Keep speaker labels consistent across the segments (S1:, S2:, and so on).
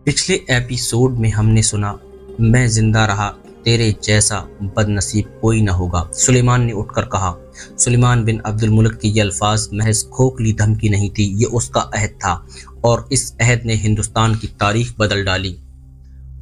S1: پچھلے ایپیسوڈ میں ہم نے سنا میں زندہ رہا تیرے جیسا بد نصیب کوئی نہ ہوگا، سلیمان نے اٹھ کر کہا۔ سلیمان بن عبد الملک کے یہ الفاظ محض کھوکھلی دھمکی نہیں تھی، یہ اس کا عہد تھا، اور اس عہد نے ہندوستان کی تاریخ بدل ڈالی۔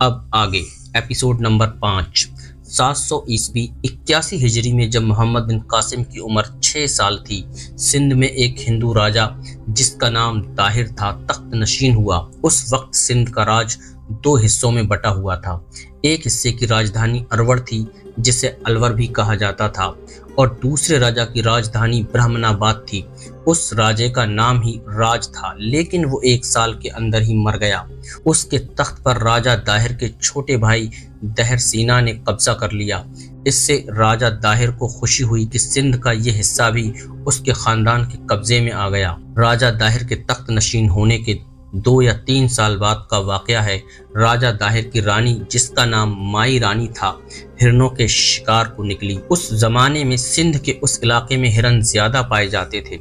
S1: اب آگے ایپیسوڈ نمبر 5۔ 700 عیسوی 81 ہجری میں جب محمد بن قاسم کی عمر 6 سال تھی، سندھ میں ایک ہندو راجا جس کا نام طاہر تھا تخت نشین ہوا۔ اس وقت سندھ کا راج 2 حصوں میں بٹا ہوا تھا۔ ایک حصے کی راجدھانی ارور تھی جسے الور بھی کہا جاتا تھا، اور دوسرے راجا کی راجدھانی برہمن آباد تھی۔ اس راجے کا نام ہی راج تھا، لیکن وہ 1 سال کے اندر ہی مر گیا۔ اس کے تخت پر راجا داہر کے چھوٹے بھائی دہر سینا نے قبضہ کر لیا۔ اس سے راجا داہر کو خوشی ہوئی کہ سندھ کا یہ حصہ بھی اس کے خاندان کے قبضے میں آ گیا۔ راجا داہر کے تخت نشین ہونے کے 2 یا 3 سال بعد کا واقعہ ہے۔ راجا داہر کی رانی جس کا نام مائی رانی تھا، ہرنوں کے شکار کو نکلی۔ اس زمانے میں سندھ کے اس علاقے میں ہرن زیادہ پائے جاتے تھے۔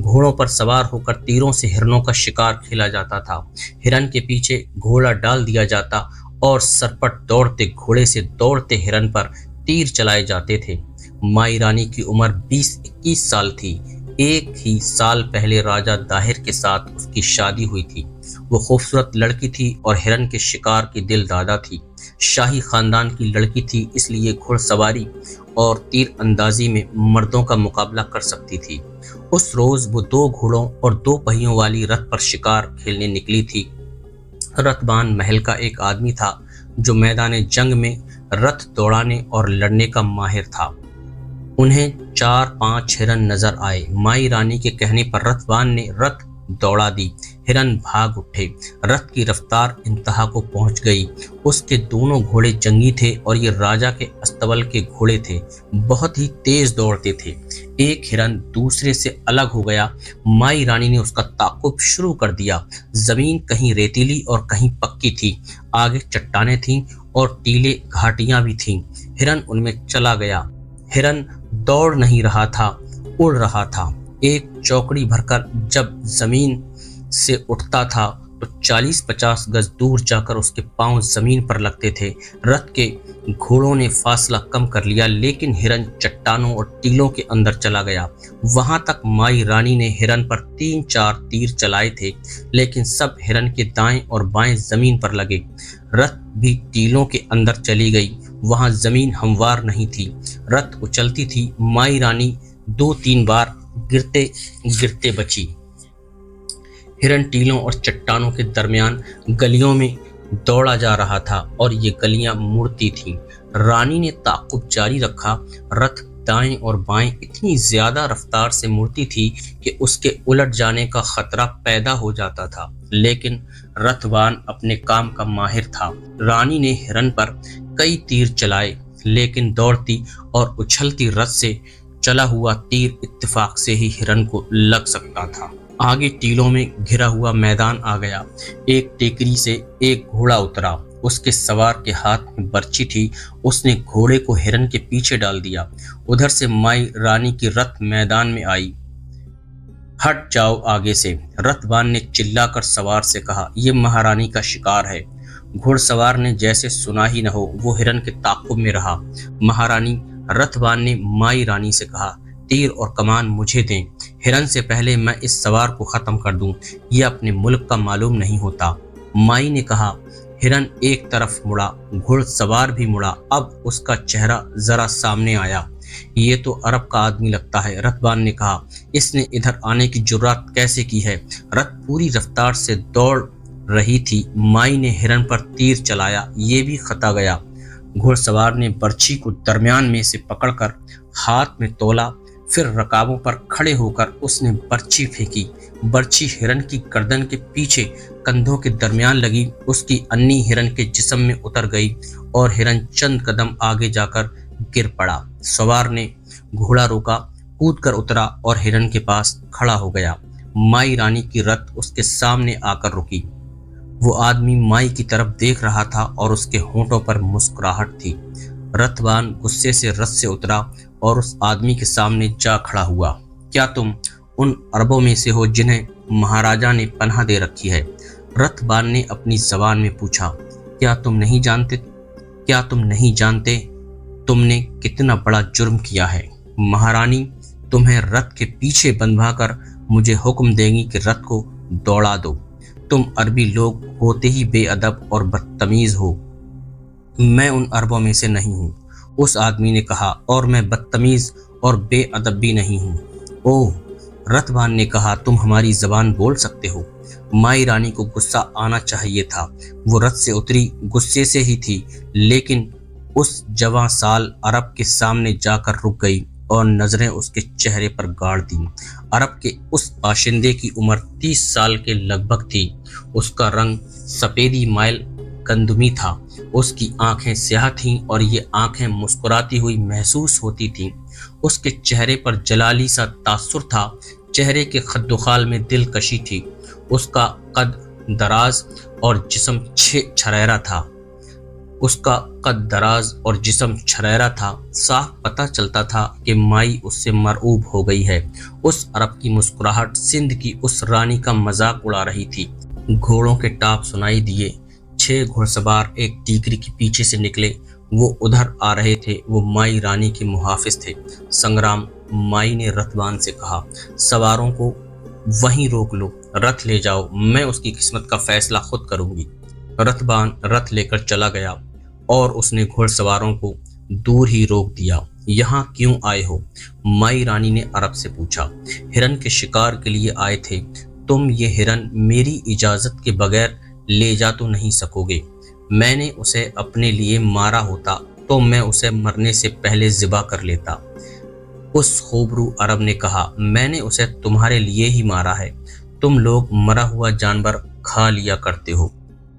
S1: گھوڑوں پر سوار ہو کر تیروں سے ہرنوں کا شکار کھیلا جاتا تھا۔ ہرن کے پیچھے گھوڑا ڈال دیا جاتا اور سرپٹ دوڑتے گھوڑے سے دوڑتے ہرن پر تیر چلائے جاتے تھے۔ مائی رانی کی عمر 20-21 سال تھی۔ ایک ہی سال پہلے راجا داہر کے ساتھ اس کی شادی ہوئی تھی۔ وہ خوبصورت لڑکی تھی اور ہرن کے شکار کی دل دادا تھی۔ شاہی خاندان کی لڑکی تھی، اس لیے گھڑ سواری اور تیر اندازی میں مردوں کا مقابلہ کر سکتی تھی۔ اس روز وہ 2 گھوڑوں اور 2 پہیوں والی رتھ پر شکار کھیلنے نکلی تھی۔ رتبان محل کا ایک آدمی تھا جو میدان جنگ میں رتھ دوڑانے اور لڑنے کا ماہر تھا۔ انہیں 4-5 ہرن نظر آئے۔ مائی رانی کے کہنے پر رتبان نے رتھ دوڑا دی۔ ہرن بھاگ اٹھے۔ رتھ کی رفتار انتہا کو پہنچ گئی۔ اس کے دونوں گھوڑے جنگی تھے اور یہ راجا کے استبل کے گھوڑے تھے، بہت ہی تیز دوڑتے تھے۔ ایک ہرن دوسرے سے الگ ہو گیا۔ مائی رانی نے اس کا تعاقب شروع کر دیا۔ زمین کہیں ریتیلی اور کہیں پکی تھی، آگے چٹانیں تھیں اور ٹیلے گھاٹیاں بھی تھیں۔ ہرن ان میں چلا گیا۔ ہرن دوڑ نہیں رہا تھا، اڑ رہا تھا۔ ایک چوکڑی بھر کر جب زمین سے اٹھتا تھا تو 40-50 گز دور جا کر اس کے پاؤں زمین پر لگتے تھے۔ رتھ کے گھوڑوں نے فاصلہ کم کر لیا، لیکن ہرن چٹانوں اور ٹیلوں کے اندر چلا گیا۔ وہاں تک مائی رانی نے ہرن پر 3-4 تیر چلائے تھے، لیکن سب ہرن کے دائیں اور بائیں زمین پر لگے۔ رتھ بھی ٹیلوں کے اندر چلی گئی، وہاں زمین ہموار نہیں تھی۔ رتھ اچلتی تھی۔ مائی رانی 2-3 بار گرتے گرتے بچی۔ ہرن ٹیلوں اور چٹانوں کے درمیان گلیوں میں دوڑا جا رہا تھا اور یہ گلیاں مڑتی تھیں۔ رانی نے تعاقب جاری رکھا۔ رتھ دائیں اور بائیں اتنی زیادہ رفتار سے مڑتی تھی کہ اس کے الٹ جانے کا خطرہ پیدا ہو جاتا تھا، لیکن رتھوان اپنے کام کا ماہر تھا۔ رانی نے ہرن پر کئی تیر چلائے، لیکن دوڑتی اور اچھلتی رتھ سے چلا ہوا تیر اتفاق سے ہی ہرن کو لگ سکتا تھا۔ آگے ٹیلوں میں گھرا ہوا میدان آ گیا۔ ایک ٹیکری سے ایک گھوڑا اترا، اس کے سوار کے ہاتھ میں برچی تھی۔ اس نے گھوڑے کو ہرن کے پیچھے ڈال دیا۔ ادھر سے مائی رانی کی رتھ میدان میں آئی۔ ہٹ جاؤ آگے سے، رتبان نے چلا کر سوار سے کہا، یہ مہارانی کا شکار ہے۔ گھڑ سوار نے جیسے سنا ہی نہ ہو، وہ ہرن کے تعاقب میں رہا۔ مہارانی، رتبان نے مائی رانی سے کہا، تیر اور کمان مجھے دیں، ہرن سے پہلے میں اس سوار کو ختم کر دوں، یہ اپنے ملک کا معلوم نہیں ہوتا۔ مائی نے کہا۔ ہرن ایک طرف مڑا، گھڑ سوار بھی مڑا۔ اب اس کا چہرہ ذرا سامنے آیا۔ یہ تو عرب کا آدمی لگتا ہے، رتبان نے کہا۔ اس نے ادھر آنے کی جرات کیسے کی ہے؟ رتھ پوری رفتار سے دوڑ رہی تھی۔ مائی نے ہرن پر تیر چلایا، یہ بھی خطا گیا۔ گھڑ سوار نے برچھی کو درمیان میں سے پکڑ کر ہاتھ میں تولا، پھر رکابوں پر کھڑے ہو کر اس نے برچھی پھینکی۔ برچھی ہرن کی گردن کے پیچھے کندھوں کے درمیان لگی، اس کی انی ہرن کے جسم میں اتر گئی اور ہرن چند قدم آگے جا کر گر پڑا۔ سوار نے گھوڑا روکا، کود کر اترا اور ہرن کے پاس کھڑا ہو گیا۔ مائی رانی کی رتھ اس کے سامنے آ کر رکی۔ وہ آدمی مائی کی طرف دیکھ رہا تھا اور اس کے ہونٹوں پر مسکراہٹ تھی۔ رتبان غصے سے رتھ سے اترا اور اس آدمی کے سامنے جا کھڑا ہوا۔ کیا تم ان عربوں میں سے ہو جنہیں مہاراجا نے پناہ دے رکھی ہے؟ रथबान ने अपनी जबान में पूछा, क्या तुम नहीं जानते तुमने कितना बड़ा जुर्म किया है? महारानी तुम्हें रथ के पीछे बंधवाकर मुझे हुक्म देंगी कि रथ को दौड़ा दो। तुम अरबी लोग होते ही बेअदब और बदतमीज हो। मैं उन अरबों में से नहीं हूँ, उस आदमी ने कहा, और मैं बदतमीज और बेअदब भी नहीं हूँ। ओह, रथबान ने कहा, तुम हमारी जबान बोल सकते हो। माई रानी को गुस्सा आना चाहिए था। वो रथ से उतरी गुस्से से ही थी, लेकिन उस जवां साल अरब के सामने जाकर रुक गई और नजरें उसके चेहरे पर गाड़ दी। अरब के उस बाशिंदे की उम्र 30 साल के लगभग थी। उसका रंग सफेदी माइल गंदमी था। उसकी आंखें स्याह थीं और ये आंखें मुस्कुराती हुई महसूस होती थीं। उसके चेहरे पर जलाली सा तासुर था। चेहरे के खद्दोखाल में दिलकशी थी। उसका कद दराज और जिस्म छरैरा था। साफ पता चलता था कि माई उससे मरऊब हो गई है। उस अरब की मुस्कुराहट सिंध की उस रानी का मजाक उड़ा रही थी। घोड़ों के टाप सुनाई दिए। 6 घुड़सवार एक टीकरी के पीछे से निकले। वो उधर आ रहे थे। वो माई रानी के मुहाफिज थे। संग्राम, माई ने रथबान से कहा, सवारों को वहीं रोक लो, रथ ले जाओ, मैं उसकी किस्मत का फैसला खुद करूंगी। रथबान रथ लेकर चला गया और उसने घुड़सवारों को दूर ही रोक दिया। यहाँ क्यों आए हो? माई रानी ने अरब से पूछा। हिरन के शिकार के लिए आए थे। तुम ये हिरन मेरी इजाजत के बगैर ले जा तो नहीं सकोगे। मैंने उसे अपने लिए मारा होता तो मैं उसे मरने से पहले ज़िबा कर लेता। उस खूबरू अरब ने कहा, मैंने उसे तुम्हारे लिए ही मारा है। तुम लोग मरा हुआ जानवर खा लिया करते हो।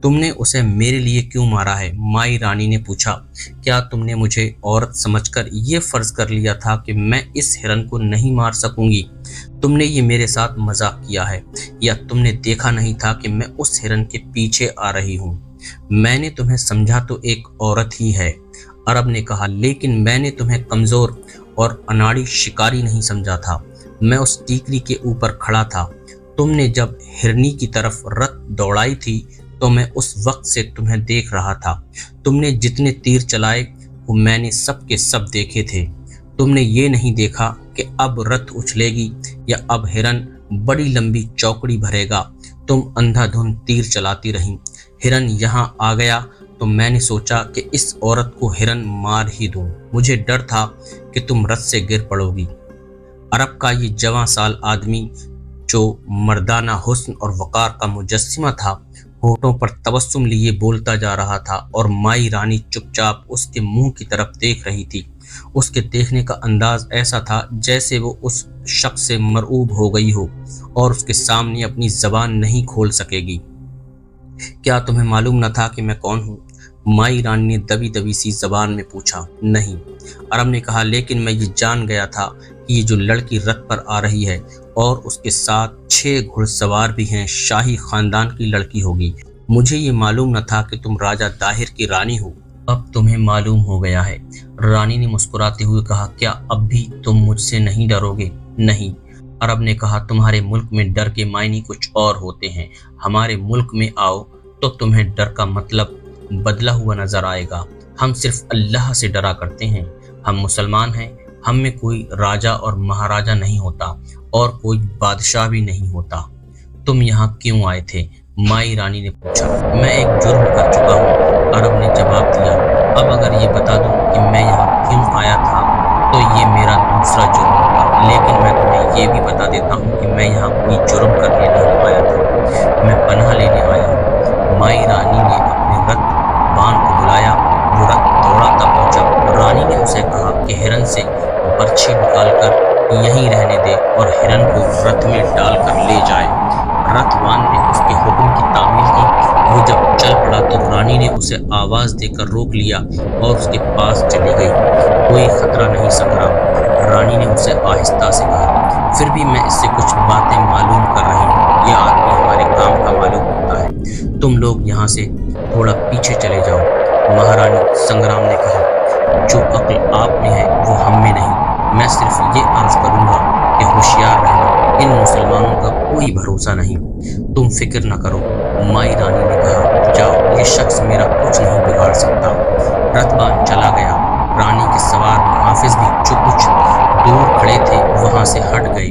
S1: तुमने उसे मेरे लिए क्यों मारा है? माई रानी ने पूछा। क्या तुमने मुझे औरत समझकर ये फर्ज कर लिया था कि मैं इस हिरन को नहीं मार सकूंगी? तुमने ये मेरे साथ मजाक किया है, या तुमने देखा नहीं था कि मैं उस हिरन के पीछे आ रही हूँ? मैंने तुम्हें समझा तो एक औरत ही है, अरब ने कहा, लेकिन मैंने तुम्हें कमजोर और अनाड़ी शिकारी नहीं समझा था। मैं उस टीकरी के ऊपर खड़ा था। तुमने जब हिरनी की तरफ रथ दौड़ाई थी तो मैं उस वक्त से तुम्हें देख रहा था। तुमने जितने तीर चलाए वो मैंने सब के सब देखे थे। तुमने ये नहीं देखा कि अब रथ उछलेगी या अब हिरन बड़ी लंबी चौकड़ी भरेगा। तुम अंधाधुंध तीर चलाती रहीं। हिरन यहाँ आ गया तो मैंने सोचा कि इस औरत को हिरन मार ही दूं। मुझे डर था कि तुम रथ से गिर पड़ोगी। अरब का ये जवां साल आदमी, जो मर्दाना हुस्न और वकार का मुजस्सिमा था, होठों पर तबस्सुम लिए बोलता जा रहा था और माई रानी चुपचाप उसके मुंह की तरफ देख रही थी। उसके देखने का अंदाज ऐसा था जैसे वो उस शख्स से मरऊब हो गई हो और उसके सामने अपनी जबान नहीं खोल सकेगी। क्या तुम्हें मालूम न था कि मैं कौन हूँ? माई रानी ने दबी दबी सी जबान में पूछा। नहीं, अरब ने कहा, लेकिन मैं ये जान गया था कि ये जो लड़की रथ पर आ रही है और उसके साथ 6 घुड़सवार भी हैं, शाही खानदान की लड़की होगी। मुझे ये मालूम न था कि तुम राजा दाहिर की रानी हो। अब तुम्हें मालूम हो गया है, रानी ने मुस्कुराते हुए कहा। क्या अब भी तुम मुझसे नहीं डरोगे? नहीं, अरब ने कहा, तुम्हारे मुल्क में डर के मायने कुछ और होते हैं। हमारे मुल्क में आओ तो तुम्हें डर का मतलब बदला हुआ नजर आएगा। हम सिर्फ अल्लाह से डरा करते हैं। हम मुसलमान हैं। हम में कोई राजा और महाराजा नहीं होता और कोई बादशाह भी नहीं होता। तुम यहाँ क्यों आए थे? माई रानी ने पूछा। मैं एक जुर्म कर चुका हूँ, अरब ने जवाब दिया। अब अगर ये बता दूं कि मैं यहाँ क्यों आया था तो ये मेरा दूसरा जुर्म होगा, लेकिन मैं तुम्हें ये भी बता देता हूँ कि मैं यहाँ कोई जुर्म करने नहीं आया था, मैं पनाह लेने आया हूँ। माई रानी ने अपने रथ बान को बुलाया। वो रथ दौड़ाता पहुंचा। रानी ने उसे कहा कि हिरन से बर्छी निकालकर यहीं रहने दे और हिरन को रथ में डालकर ले जाए। रथवान ने उसके हुक्म की तामील की। वो जब चल पड़ा तो रानी ने उसे आवाज देकर रोक लिया और उसके पास चली गई। कोई खतरा नहीं संग्राम, रानी ने उसे आहिस्ता से कहा। फिर भी मैं इससे कुछ बातें मालूम कर रही हूँ। ये आदमी हमारे काम का मालूम होता है। तुम लोग यहाँ से थोड़ा पीछे चले जाओ। महारानी, संग्राम ने कहा, जो अक्ल आप में है वो हम में नहीं। मैं सिर्फ ये अर्ज करूंगा कि होशियार रहना। इन मुसलमानों का कोई भरोसा नहीं। तुम फिक्र न करो, माई रानी ने कहा। जाओ, ये शख्स मेरा कुछ नहीं बिगाड़ सकता। रतबान चला गया। रानी के सवार मुहाफिज भी जो कुछ दूर खड़े थे वहां से हट गए।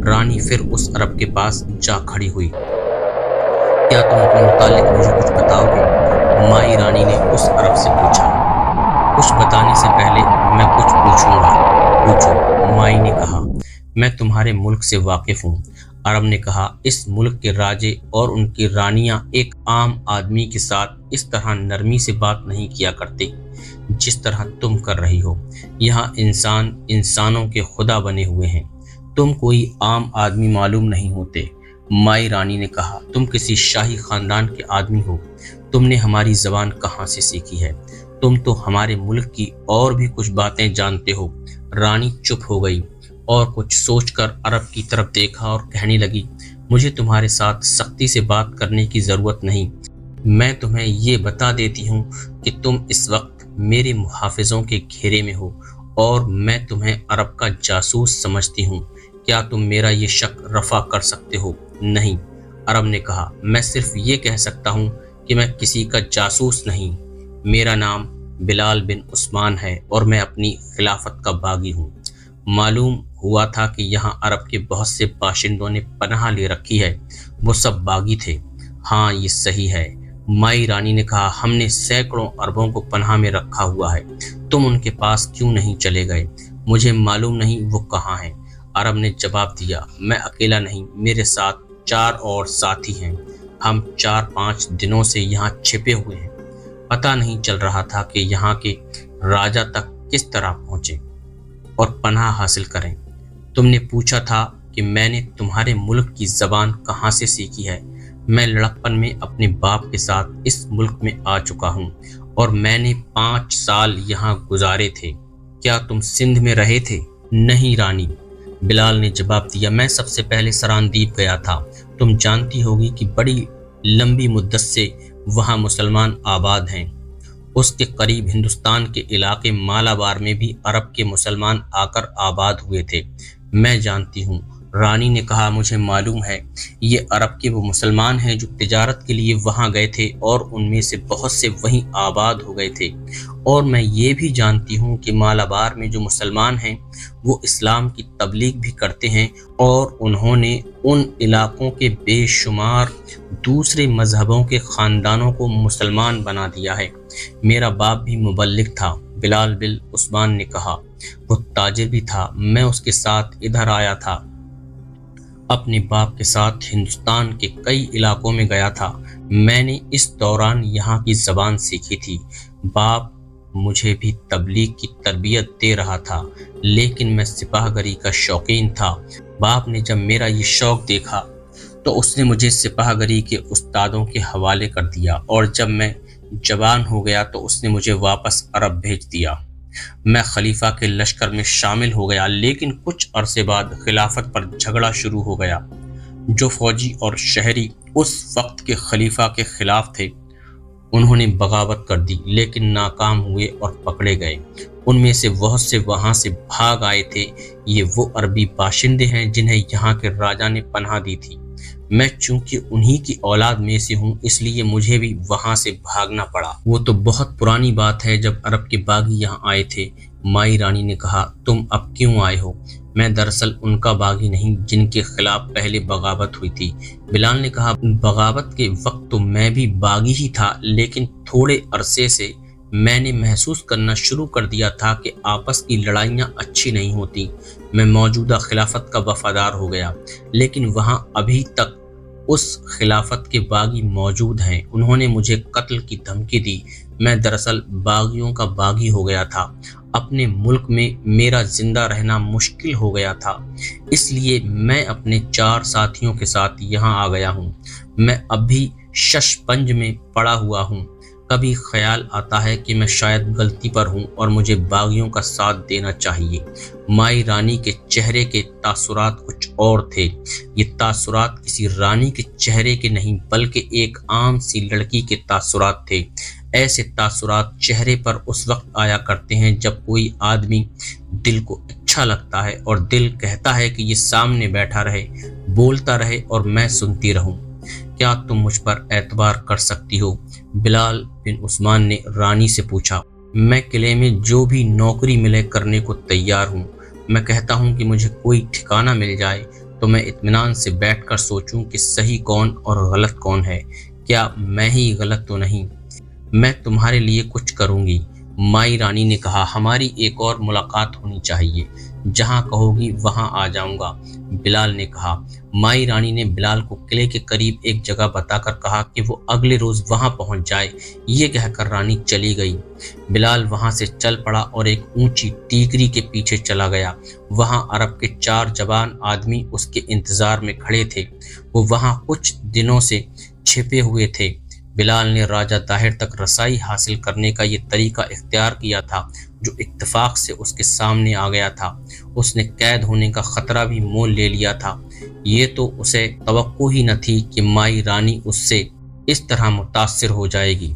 S1: रानी फिर उस अरब के पास जा खड़ी हुई। क्या तुम अपने मुतालिक मुझे कुछ बताओगे? माई रानी ने उस अरब से पूछा। कुछ बताने से पहले मैं कुछ पूछूंगा। पूछो, माई ने कहा। मैं तुम्हारे मुल्क से वाकिफ हूँ। अरब ने कहा, इस मुल्क के राजे और उनकी रानियां एक आम आदमी के साथ इस तरह नरमी से बात नहीं किया करते जिस तरह तुम कर रही हो। यहाँ इंसान इंसानों के खुदा बने हुए हैं। तुम कोई आम आदमी मालूम नहीं होते। माई रानी ने कहा, तुम किसी शाही खानदान के आदमी हो। तुमने हमारी जबान कहाँ से सीखी है? तुम तो हमारे मुल्क की और भी कुछ बातें जानते हो। रानी चुप हो गई और कुछ सोचकर अरब की तरफ देखा और कहने लगी, मुझे तुम्हारे साथ सख्ती से बात करने की जरूरत नहीं। मैं तुम्हें ये बता देती हूँ कि तुम इस वक्त मेरे मुहाफिजों के घेरे में हो और मैं तुम्हें अरब का जासूस समझती हूँ। क्या तुम मेरा ये शक रफा कर सकते हो? नहीं। अरब ने कहा, मैं सिर्फ ये कह सकता हूँ कि मैं किसी का जासूस नहीं। मेरा नाम बिलाल बिन उस्मान है और मैं अपनी खिलाफत का बागी हूँ। मालूम हुआ था कि यहाँ अरब के बहुत से बाशिंदों ने पनाह ले रखी है। वो सब बागी थे। हाँ, ये सही है। माई रानी ने कहा, हमने सैकड़ों अरबों को पनाह में रखा हुआ है। तुम उनके पास क्यों नहीं चले गए? मुझे मालूम नहीं वो कहाँ हैं। अरब ने जवाब दिया, मैं अकेला नहीं, मेरे साथ 4 और साथी हैं। हम 4-5 दिनों से यहाँ छिपे हुए हैं। पता नहीं चल रहा था कि यहाँ के राजा तक किस तरह पहुँचे और पनाह हासिल करें। तुमने पूछा था कि मैंने तुम्हारे मुल्क की जबान कहाँ से सीखी है। मैं लड़कपन में अपने बाप के साथ इस मुल्क में आ चुका हूँ और मैंने 5 साल यहाँ गुजारे थे। क्या तुम सिंध में रहे थे? नहीं रानी, बिलाल ने जवाब दिया, मैं सबसे पहले सरांदीप गया था। तुम जानती होगी कि बड़ी लंबी मुद्दत से वहाँ मुसलमान आबाद हैं। उसके करीब हिंदुस्तान के इलाके मालाबार में भी अरब के मुसलमान आकर आबाद हुए थे। मैं जानती हूँ। रानी ने कहा, मुझे मालूम है ये अरब के वो मुसलमान हैं जो तिजारत के लिए वहाँ गए थे और उनमें से बहुत से वहीं आबाद हो गए थे। और मैं ये भी जानती हूँ कि मालाबार में जो मुसलमान हैं वो इस्लाम की तबलीग भी करते हैं और उन्होंने उन इलाकों के बेशुमार दूसरे मजहबों के ख़ानदानों को मुसलमान बना दिया है। मेरा बाप भी मुबल्लिग था। बिलाल बिन उस्मान ने कहा, वो ताजिर भी था। मैं उसके साथ इधर आया था। अपने बाप के साथ हिंदुस्तान के कई इलाकों में गया था। मैंने इस दौरान यहाँ की ज़बान सीखी थी। बाप मुझे भी तबलीग की तरबियत दे रहा था, लेकिन मैं सिपाहगरी का शौकीन था। बाप ने जब मेरा ये शौक देखा तो उसने मुझे सिपाहगरी के उस्तादों के हवाले कर दिया और जब मैं जवान हो गया तो उसने मुझे वापस अरब भेज दिया। मैं खलीफा के लश्कर में शामिल हो गया, लेकिन कुछ अरसे बाद खिलाफत पर झगड़ा शुरू हो गया। जो फौजी और शहरी उस वक्त के खलीफा के खिलाफ थे उन्होंने बगावत कर दी, लेकिन नाकाम हुए और पकड़े गए। उनमें से बहुत से वहां से भाग आए थे। ये वो अरबी बाशिंदे हैं जिन्हें यहाँ के राजा ने पनाह दी थी। मैं चूंकि उन्हीं की औलाद में से हूँ, इसलिए मुझे भी वहां से भागना पड़ा। वो तो बहुत पुरानी बात है जब अरब के बागी यहाँ आए थे। माई रानी ने कहा, तुम अब क्यों आए हो? मैं दरअसल उनका बागी नहीं जिनके खिलाफ पहले बगावत हुई थी। बिलाल ने कहा, बगावत के वक्त तो मैं भी बागी ही था, लेकिन थोड़े अरसे से मैंने महसूस करना शुरू कर दिया था कि आपस की लड़ाइयाँ अच्छी नहीं होती। मैं मौजूदा खिलाफत का वफादार हो गया, लेकिन वहाँ अभी तक उस खिलाफत के बागी मौजूद हैं। उन्होंने मुझे कत्ल की धमकी दी। मैं दरअसल बागियों का बागी हो गया था। अपने मुल्क में मेरा जिंदा रहना मुश्किल हो गया था, इसलिए मैं अपने 4 साथियों के साथ यहाँ आ गया हूँ। मैं अब भी शशपंज में पड़ा हुआ हूँ। कभी ख्याल आता है कि मैं शायद गलती पर हूँ और मुझे बागियों का साथ देना चाहिए। माई रानी के चेहरे के तासुरात कुछ और थे। ये तासुरात किसी रानी के चेहरे के नहीं बल्कि एक आम सी लड़की के तासुरात थे। ऐसे तासुरात चेहरे पर उस वक्त आया करते हैं जब कोई आदमी दिल को अच्छा लगता है और दिल कहता है कि ये सामने बैठा रहे। बोलता रहे और मैं सुनती रहूं। क्या तुम मुझ पर एतबार कर सकती हो? बिलाल बिन उस्मान ने रानी से पूछा। मैं किले में जो भी नौकरी मिले करने को तैयार हूँ। मैं कहता हूँ कि मुझे कोई ठिकाना मिल जाए तो मैं इत्मीनान से बैठकर सोचूं कि सही कौन और गलत कौन है। क्या मैं ही गलत तो नहीं? मैं तुम्हारे लिए कुछ करूंगी। माई रानी ने कहा, हमारी एक और मुलाकात होनी चाहिए, जहां कहोगी वहां आ जाऊंगा। बिलाल ने कहा। माई रानी ने बिलाल को किले के करीब एक जगह बताकर कहा कि वो अगले रोज वहां पहुंच जाए। ये कहकर रानी चली गई। बिलाल वहां से चल पड़ा और एक ऊंची टीकरी के पीछे चला गया। वहां अरब के 4 जवान आदमी उसके इंतजार में खड़े थे। वो वहां कुछ दिनों से छिपे हुए थे। बिलाल ने राजा ताहिर तक रसाई हासिल करने का ये तरीका इख्तियार किया था जो इत्तेफाक से उसके सामने आ गया था। उसने कैद होने का खतरा भी मोल ले लिया था। ये तो उसे तवक्को ही न थी कि माई रानी उससे इस तरह मुतासिर हो जाएगी।